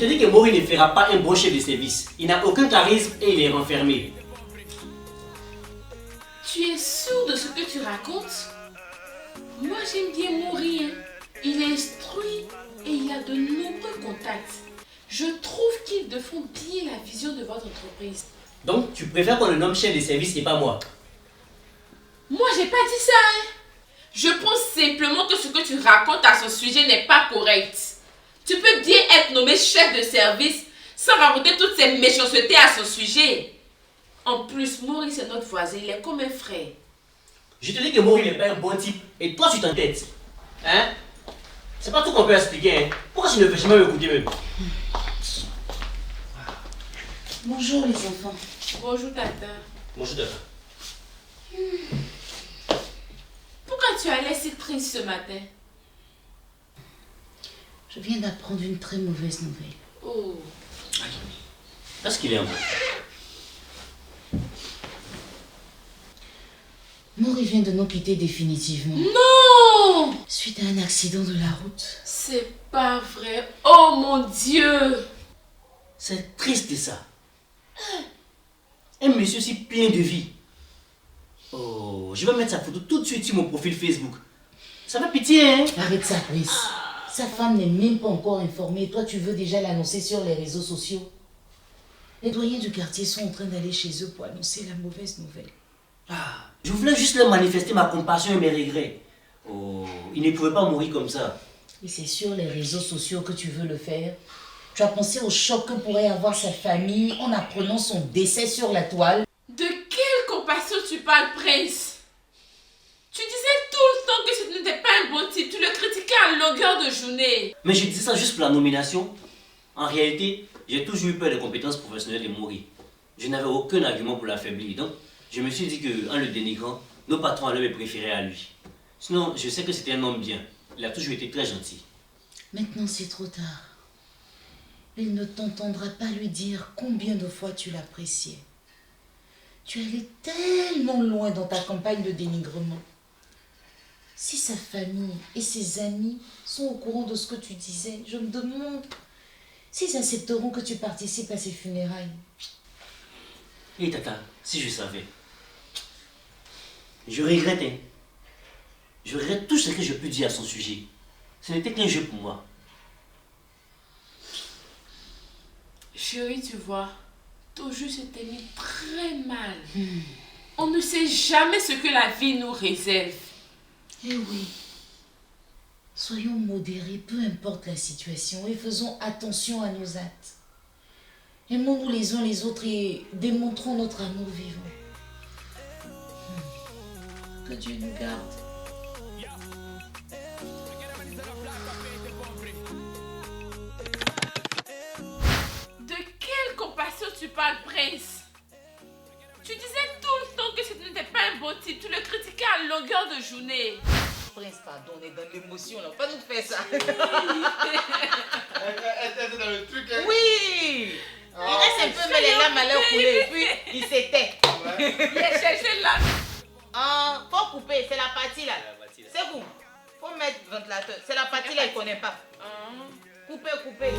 te dis que Maurice ne fera pas un bon chef de service. Il n'a aucun charisme et il est renfermé. Tu es sûr de ce que tu racontes? Moi j'aime bien Maurice. Il est instruit et il a de nombreux contacts. Je trouve qu'ils défendent bien la vision de votre entreprise. Donc tu préfères qu'on le nomme chef de service et pas moi? Moi j'ai pas dit ça. Je pense simplement que ce que tu racontes à son sujet n'est pas correct. Tu peux bien être nommé chef de service sans raconter toutes ces méchancetés à son sujet. En plus, Maurice est notre voisin, il est comme un frère. Je te dis que Maurice n'est pas un bon type et toi tu t'entêtes. Hein? C'est pas tout qu'on peut expliquer. Hein? Pourquoi tu ne veux jamais m'écouter même? Bonjour les enfants. Bonjour tata. Bonjour tata. Pourquoi tu as l'air si triste ce matin? Je viens d'apprendre une très mauvaise nouvelle. Oh. Est-ce qu'il est un peu? Maurice vient de nous quitter définitivement. Non! Suite à un accident de la route. C'est pas vrai. Oh mon Dieu! C'est triste ça. Un monsieur si plein de vie. Oh, je vais mettre sa photo tout de suite sur mon profil Facebook. Ça va pitié, hein? Arrête ça, Chris. Sa femme n'est même pas encore informée. Toi, tu veux déjà l'annoncer sur les réseaux sociaux. Les doyens du quartier sont en train d'aller chez eux pour annoncer la mauvaise nouvelle. Ah, je voulais juste leur manifester ma compassion et mes regrets. Oh, il ne pouvait pas mourir comme ça. Et c'est sur les réseaux sociaux que tu veux le faire. Tu as pensé au choc que pourrait avoir sa famille en apprenant son décès sur la toile. De quelle compassion tu parles, Prince? Tu disais tout le temps que ce n'était pas un bon type. Tu le critiquais à longueur de journée. Mais je disais ça juste pour la nomination. En réalité, j'ai toujours eu peur des compétences professionnelles de Maurice. Je n'avais aucun argument pour l'affaiblir. Donc, je me suis dit qu'en le dénigrant, nos patrons allaient me préférer à lui. Sinon, je sais que c'était un homme bien. Il a toujours été très gentil. Maintenant, c'est trop tard. Il ne t'entendra pas lui dire combien de fois tu l'appréciais. Tu allais tellement loin dans ta campagne de dénigrement. Si sa famille et ses amis sont au courant de ce que tu disais, je me demande s'ils accepteront que tu participes à ses funérailles. Et tata, si je savais. Je regrette, hein. Je regrette tout ce que je peux dire à son sujet. Ce n'était qu'un jeu pour moi. Chérie, tu vois, ton jeu s'était mis très mal. On ne sait jamais ce que la vie nous réserve. Eh oui. Soyons modérés, peu importe la situation, et faisons attention à nos actes. Aimons-nous les uns les autres et démontrons notre amour vivant. Que Dieu nous garde. De quelle compassion tu parles, Prince? Tu disais tout le temps que ce n'était pas un bon type. Tu le critiquais à longueur de journée. Prince, pardon, on est dans l'émotion là. Pas nous faire ça. Elle était dans le truc. Hein? Oui. Il reste un peu, mais les larmes allaient couler. Et puis, il s'était. Il a cherché là. Faut couper, c'est la partie là. C'est vous. Faut mettre ventilateur. C'est la partie là, il ne connaît pas. Coupez, coupez.